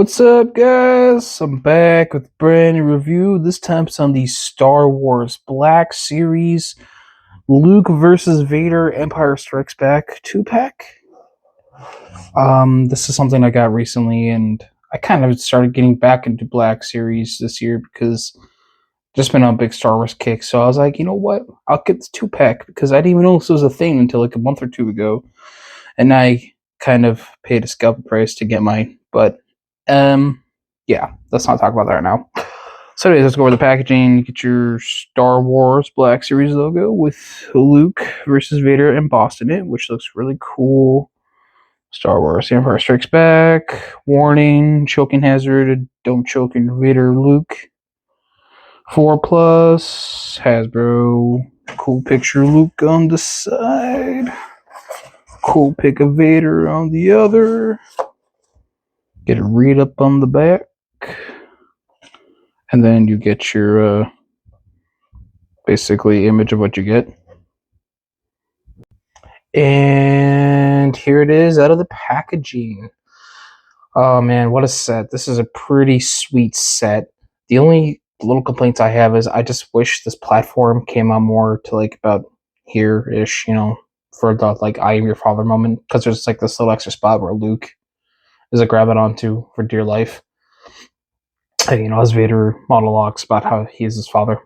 What's up, guys? I'm back with a brand new review. This time it's on the Star Wars Black Series Luke versus Vader Empire Strikes Back 2-pack. This is something I got recently, and I kind of started getting back into Black Series this year because just been on a big Star Wars kick. So I was like, you know what? I'll get this 2-pack because I didn't even know this was a thing until like a month or two ago, and I kind of paid a scalper price to get mine. But yeah, let's not talk about that right now. So anyways, let's go over the packaging. You get your Star Wars Black Series logo with Luke versus Vader embossed in it, which looks really cool. Star Wars The Empire Strikes Back. Warning, choking hazard, don't choke in Vader Luke. 4 plus, Hasbro. Cool picture Luke on the side. Cool pic of Vader on the other. Get a read up on the back. And then you get your basically image of what you get. And here it is out of the packaging. Oh man, what a set. This is a pretty sweet set. The only little complaints I have is I just wish this platform came on more to like about here-ish, you know, for the like I am your father moment, because there's like this little extra spot where Luke is like grabbing onto for dear life. And, you know, as Vader monologues about how he is his father.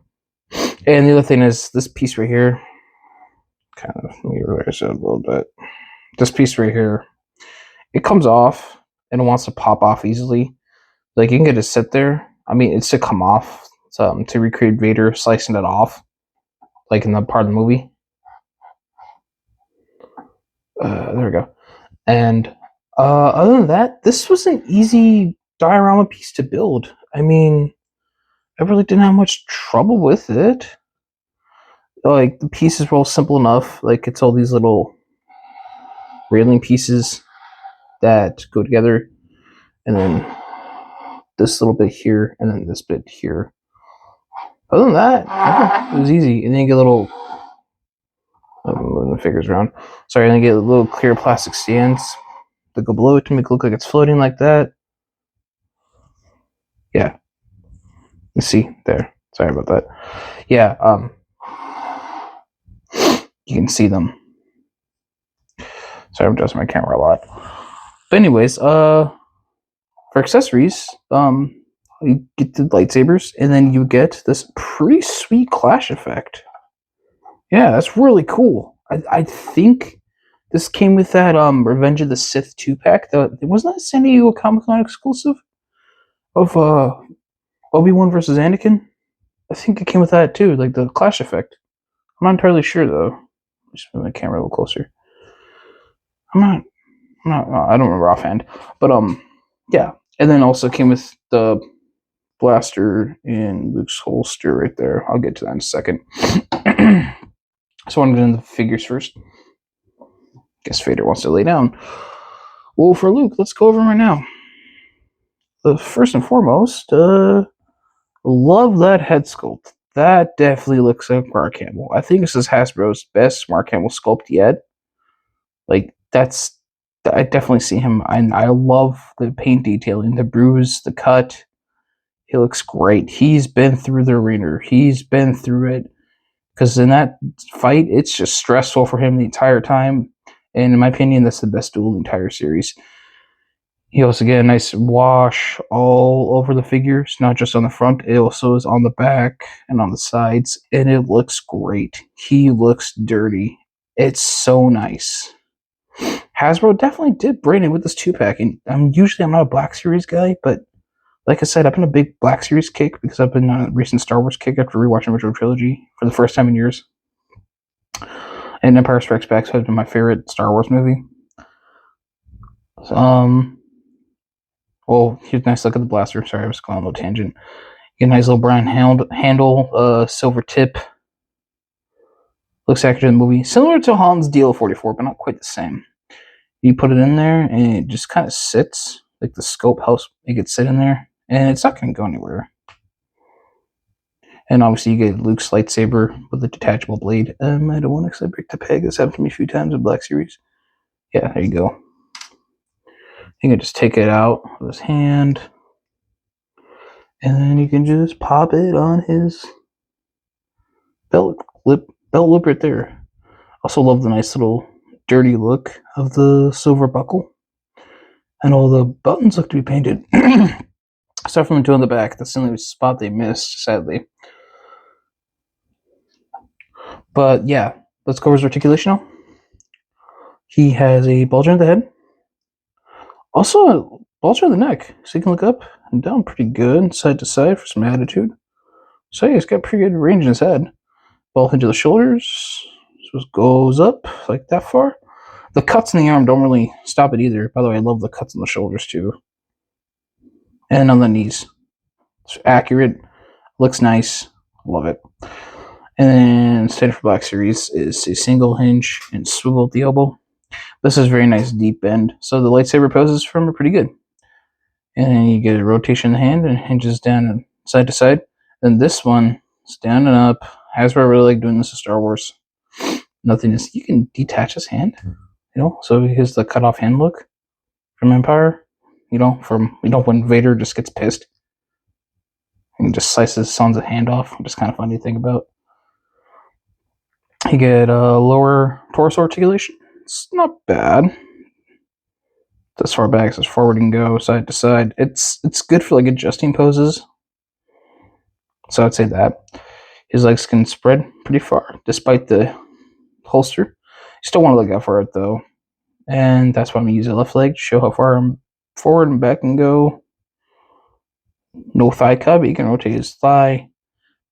And the other thing is this piece right here. Kind of, let me erase it a little bit. This piece right here, it comes off and it wants to pop off easily. Like you can get it sit there. I mean, it's to come off to recreate Vader slicing it off, like in the part of the movie. There we go. And other than that, this was an easy diorama piece to build. I mean, I really didn't have much trouble with it. Like, the pieces were all simple enough. Like, it's all these little railing pieces that go together. And then this little bit here, and then this bit here. Other than that, it was easy. And then you get a little... I'm moving the figures around. Sorry, and then you get little clear plastic stands that go below it to make it look like it's floating like that. Yeah. You see, there. Sorry about that. Yeah, you can see them. Sorry, I'm adjusting my camera a lot. But anyways, for accessories, you get the lightsabers, and then you get this pretty sweet clash effect. Yeah, that's really cool. I think this came with that Revenge of the Sith 2-pack. Wasn't that San Diego Comic-Con exclusive of Obi-Wan versus Anakin? I think it came with that too, like the clash effect. I'm not entirely sure though. Just move my camera a little closer. I don't remember offhand, but yeah. And then also came with the blaster in Luke's holster right there. I'll get to that in a second. So I'm going to do the figures first. Guess Vader wants to lay down. Well, for Luke, let's go over them right now. First and foremost, love that head sculpt. That definitely looks like Mark Hamill. I think this is Hasbro's best Mark Hamill sculpt yet. Like, I definitely see him, and I love the paint detailing, the bruise, the cut. He looks great. He's been through the arena. He's been through it. Because in that fight, it's just stressful for him the entire time. And in my opinion, that's the best duel in the entire series. He also get a nice wash all over the figures, not just on the front. It also is on the back and on the sides. And it looks great. He looks dirty. It's so nice. Hasbro definitely did bring it with this 2-pack. And I'm not a Black Series guy, but like I said, I've been a big Black Series kick because I've been on a recent Star Wars kick after rewatching Original Trilogy for the first time in years. And Empire Strikes Back has been my favorite Star Wars movie. Well, here's a nice look at the blaster. Sorry, I was going on a little tangent. You get a nice little brown handle, silver tip. Looks accurate in the movie. Similar to Han's DL-44, but not quite the same. You put it in there, and it just kind of sits. Like the scope helps make it sit in there. And it's not going to go anywhere. And obviously you get Luke's lightsaber with a detachable blade. I don't want to break the peg. This happened to me a few times in Black Series. Yeah, there you go. You can just take it out with his hand, and then you can just pop it on his belt loop right there. Also love the nice little dirty look of the silver buckle. And all the buttons look to be painted. Except from the two on the back. That's the only spot they missed, sadly. But yeah, let's go over his articulation now. He has a bulge on the head. Also a bulge on the neck. So you can look up and down pretty good, side to side for some attitude. So yeah, he's got pretty good range in his head. Ball into the shoulders. So it goes up like that far. The cuts in the arm don't really stop it either. By the way, I love the cuts on the shoulders too. And on the knees. It's accurate. Looks nice. Love it. And then standard for Black Series is a single hinge and swivel at the elbow. This is very nice deep bend. So the lightsaber poses from are pretty good. And then you get a rotation in the hand and hinges down and side to side. Then this one is down and up. Hasbro really like doing this in Star Wars. Nothing is, you can detach his hand, so here's the cut off hand look from Empire, from when Vader just gets pissed and just slices Son's hand off, which is kind of funny to think about. You get a lower torso articulation. It's not bad. As far back as forward and go, side to side. It's good for like adjusting poses. So I'd say that. His legs can spread pretty far, despite the holster. You still want to look out for it though. And that's why I'm going to use the left leg to show how far forward and back can go. No thigh cut, but you can rotate his thigh.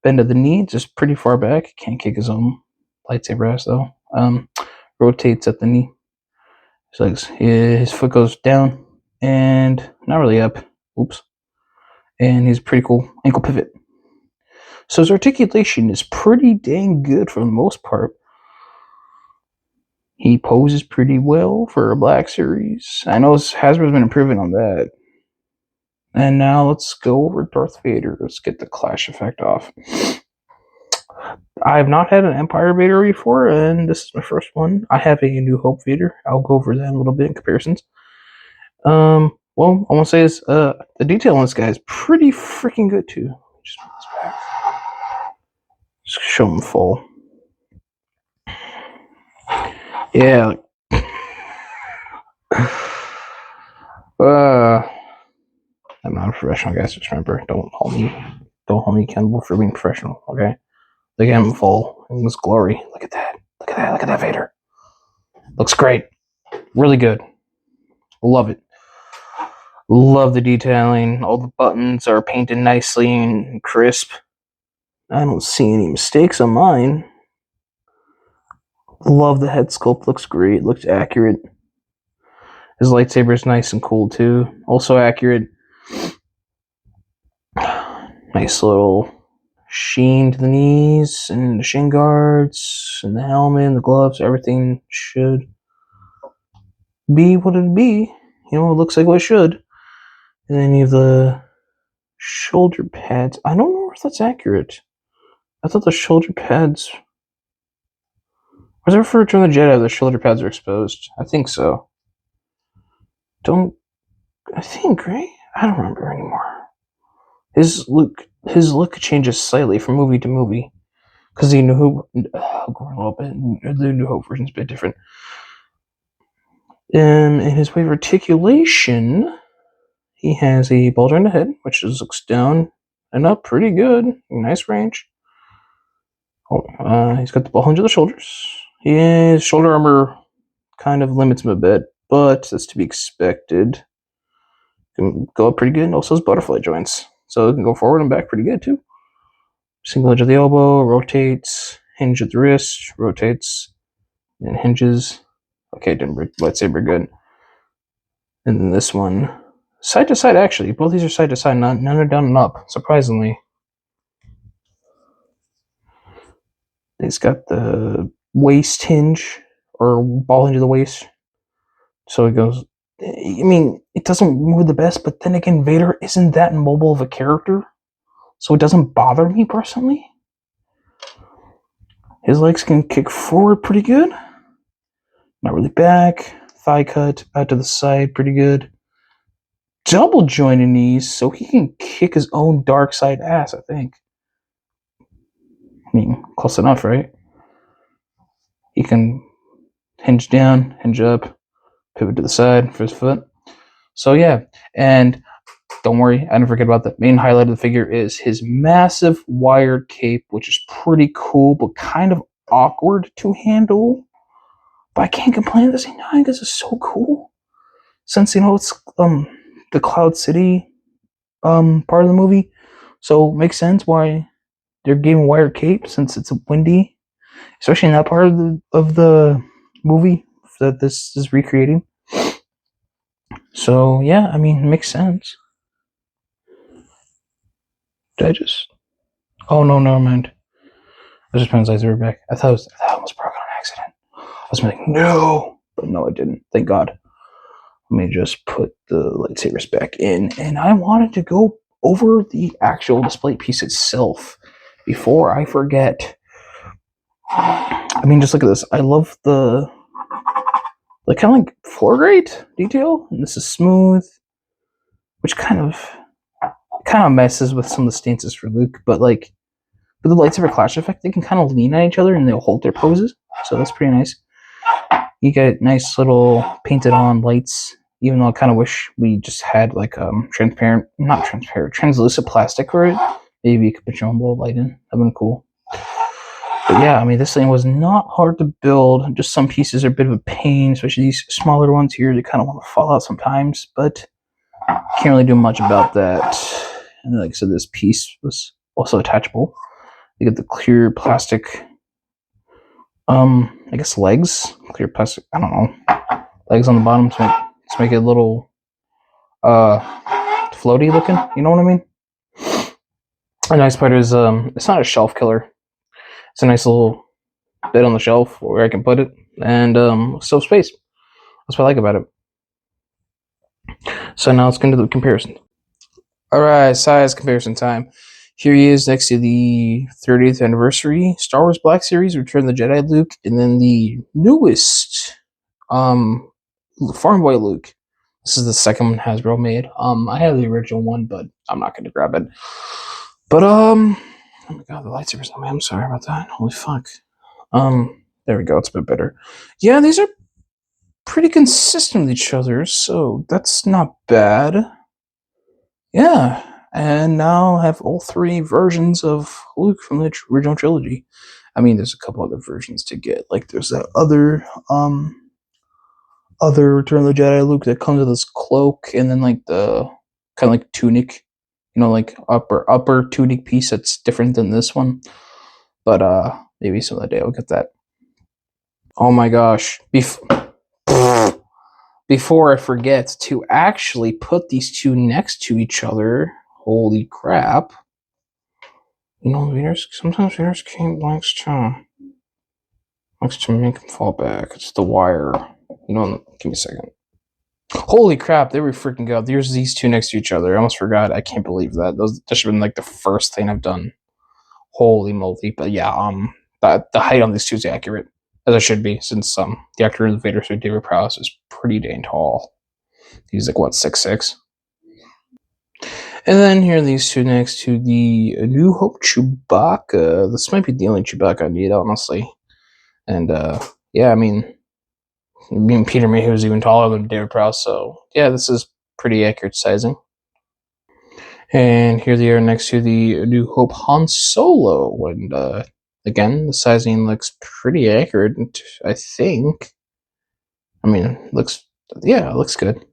Bend of the knee, just pretty far back. Can't kick his own lightsaber ass though. Rotates at the knee. His foot goes down and not really up. Oops. And he's pretty cool ankle pivot. So his articulation is pretty dang good for the most part. He poses pretty well for a Black Series. I know Hasbro's been improving on that. And now let's go over Darth Vader. Let's get the clash effect off. I have not had an Empire Vader before, and this is my first one. I have a New Hope Vader. I'll go over that in a little bit in comparisons. Well, I want to say is the detail on this guy is pretty freaking good too. Just move this back. Just show him full. Yeah. I'm not a professional, guys. Just remember, don't hold me accountable for being professional. Okay. Look at him full in his glory. Look at that. Look at that. Look at that Vader. Looks great. Really good. Love it. Love the detailing. All the buttons are painted nicely and crisp. I don't see any mistakes on mine. Love the head sculpt. Looks great. Looks accurate. His lightsaber is nice and cool too. Also accurate. Nice little sheen to the knees and the shin guards and the helmet and the gloves. Everything should be what it'd be. It looks like what it should. And then you have the shoulder pads. I don't know if that's accurate. I thought the shoulder pads... Was it for Return of the Jedi the shoulder pads are exposed? I think so. I think, right? I don't remember anymore. His look changes slightly from movie to movie. Because the New Hope... I'll go a little bit. The New Hope version's a bit different. In his way of articulation, he has a bulge on the head, which just looks down and up pretty good. Nice range. He's got the ball hinge of the shoulders. His shoulder armor kind of limits him a bit, but that's to be expected. Can go up pretty good, and also his butterfly joints. So it can go forward and back pretty good too. Single edge of the elbow, rotates, hinge at the wrist, rotates, and hinges. Okay, didn't break lightsaber good. And then this one, side to side actually. Both these are side to side, none are down and up, surprisingly. He's got the waist hinge, or ball hinge of the waist. So it goes, it doesn't move the best, but then again, Vader isn't that mobile of a character, so it doesn't bother me personally. His legs can kick forward pretty good. Not really back. Thigh cut out to the side pretty good. double jointed knees so he can kick his own dark side ass, I think. I mean, close enough, right? He can hinge down, hinge up, pivot to the side for his foot. So yeah, and don't worry, I didn't forget about the main highlight of the figure is his massive wired cape, which is pretty cool, but kind of awkward to handle. But I can't complain at the same time because it's so cool. Since it's the Cloud City part of the movie, so it makes sense why they're giving wired cape since it's windy, especially in that part of the movie that this is recreating. So yeah, I mean, it makes sense. Did I just? Oh no, never mind. I just put his lightsaber back. I thought I almost broke on accident. I was like, no, but no, I didn't. Thank God. Let me just put the lightsabers back in, and I wanted to go over the actual display piece itself before I forget. I mean, just look at this. I love the kind of like floor grate detail, and this is smooth, which kind of messes with some of the stances for Luke, but like with the lightsaber clash effect, they can kind of lean on each other and they'll hold their poses, so that's pretty nice. You get nice little painted on lights, even though I kind of wish we just had like translucent plastic for it. Maybe you could put your own little light in. That'd been cool. But yeah, I mean, this thing was not hard to build. Just some pieces are a bit of a pain, especially these smaller ones here. They kind of want to fall out sometimes, but can't really do much about that. And like I said, this piece was also attachable. You get the clear plastic, I guess legs, clear plastic. I don't know, legs on the bottom to make it a little floaty looking. You know what I mean? The nice part is it's not a shelf killer. It's a nice little bit on the shelf where I can put it, and still space. That's what I like about it. So now let's get into the comparison. Alright, size comparison time. Here he is next to the 30th anniversary Star Wars Black Series, Return of the Jedi Luke, and then the newest Farm Boy Luke. This is the second one Hasbro made. I have the original one, but I'm not going to grab it. But oh my god, the lightsabers on me. I'm sorry about that. Holy fuck. There we go. It's a bit better. Yeah, these are pretty consistent with each other, so that's not bad. Yeah, and now I have all three versions of Luke from the original trilogy. I mean, there's a couple other versions to get. Like, there's that other Return of the Jedi Luke that comes with this cloak and then like the kind of like tunic, like upper tunic piece that's different than this one. But maybe some other day I'll get that. Oh my gosh! Before I forget to actually put these two next to each other. Holy crap! Sometimes Vader's cape likes to make him fall back. It's the wire. Give me a second. Holy crap, they were freaking good. There's these two next to each other. I almost forgot. I can't believe that. That should have been like the first thing I've done. Holy moly. But yeah, the height on these two is accurate, as it should be, since the actor in the Vader suit, David Prowse, is pretty dang tall. He's like, what, 6'6"? And then here are these two next to the New Hope Chewbacca. This might be the only Chewbacca I need, honestly. And yeah, I mean Peter Mayhew is even taller than David Prowse, so yeah, this is pretty accurate sizing. And here they are next to the New Hope Han Solo, and again, the sizing looks pretty accurate, I think. I mean, it looks good.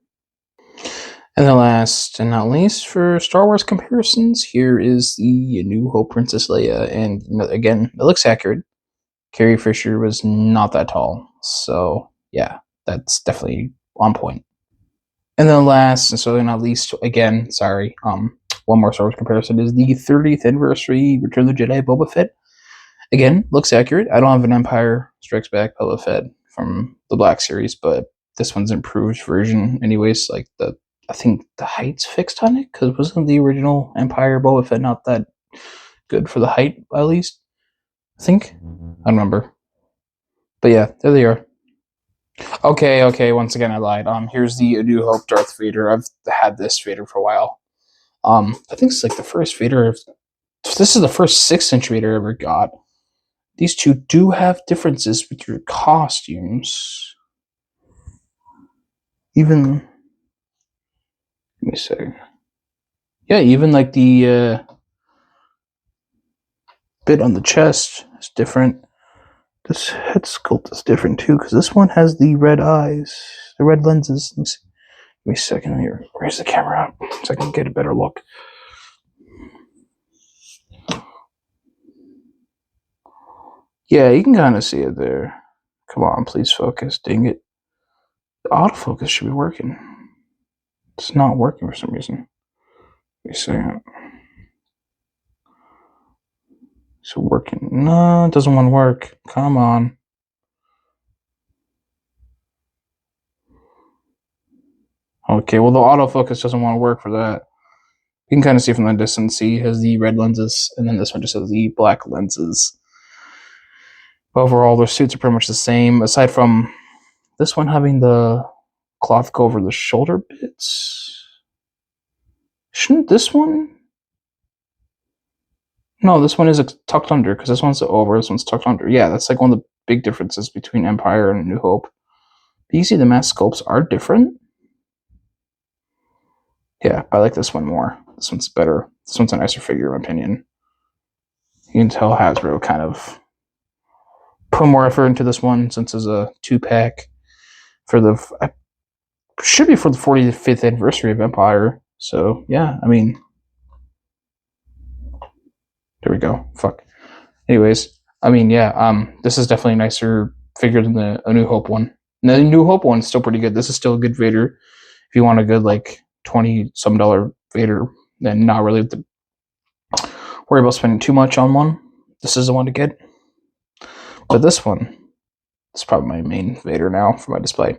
And then last and not least, for Star Wars comparisons, here is the New Hope Princess Leia, and again, it looks accurate. Carrie Fisher was not that tall, so yeah, that's definitely on point. And then last, and certainly not least, again, sorry, one more Star Wars comparison is the 30th anniversary Return of the Jedi Boba Fett. Again, looks accurate. I don't have an Empire Strikes Back Boba Fett from the Black Series, but this one's improved version anyways. Like, I think the height's fixed on it, because wasn't the original Empire Boba Fett not that good for the height, at least? I think? I don't remember. But yeah, there they are. Okay. Once again, I lied. Here's the A New Hope Darth Vader. I've had this Vader for a while. I think it's like the first Vader. This is the first 6-inch Vader I ever got. These two do have differences with your costumes. Even, let me say, yeah, even like the bit on the chest is different. This head sculpt is different too, because this one has the red eyes, the red lenses. Let me see. Give me a second here. Where's the camera at? So I can get a better look. Yeah, you can kind of see it there. Come on, please focus. Dang it. The autofocus should be working. It's not working for some reason. Let me see. Is it working? No, it doesn't want to work. Come on. Okay, well, the autofocus doesn't want to work for that. You can kind of see from the distance. See, it has the red lenses, and then this one just has the black lenses. Overall, their suits are pretty much the same, aside from this one having the cloth go over the shoulder bits. Shouldn't this one? No, this one is tucked under, because this one's over, this one's tucked under. Yeah, that's like one of the big differences between Empire and New Hope. But you see the mask sculpts are different. Yeah, I like this one more. This one's better. This one's a nicer figure, in my opinion. You can tell Hasbro kind of put more effort into this one, since it's a 2-pack for the, should be for the 45th anniversary of Empire. So yeah, I mean, there we go. Fuck. Anyways, I mean, yeah, this is definitely a nicer figure than the A New Hope one. And the New Hope one's still pretty good. This is still a good Vader. If you want a good like $20-some Vader, then not really have to worry about spending too much on one. This is the one to get. But this one is probably my main Vader now for my display.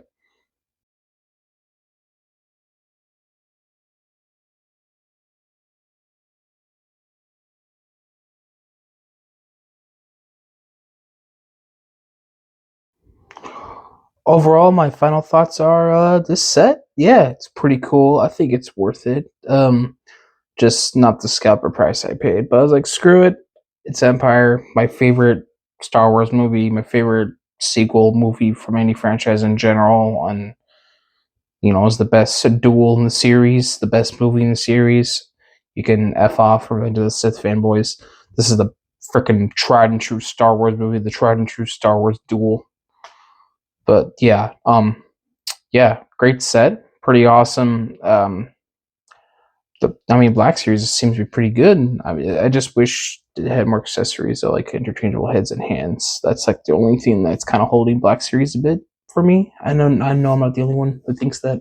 Overall, my final thoughts are this set, yeah, it's pretty cool. I think it's worth it. Just not the scalper price I paid. But I was like, screw it. It's Empire, my favorite Star Wars movie, my favorite sequel movie from any franchise in general, and it's the best duel in the series, the best movie in the series. You can F off Revenge of the Sith fanboys. This is the freaking tried and true Star Wars movie, the tried and true Star Wars duel. But yeah, great set, pretty awesome. Black Series seems to be pretty good. I mean, I just wish it had more accessories, like interchangeable heads and hands. That's like the only thing that's kind of holding Black Series a bit for me. I know I'm not the only one who thinks that.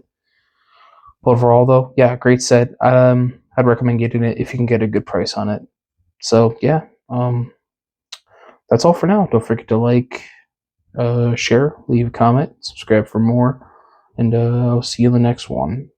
Overall, though, yeah, great set. I'd recommend getting it if you can get a good price on it. So yeah, that's all for now. Don't forget to like, share, leave a comment, subscribe for more, and I'll see you in the next one.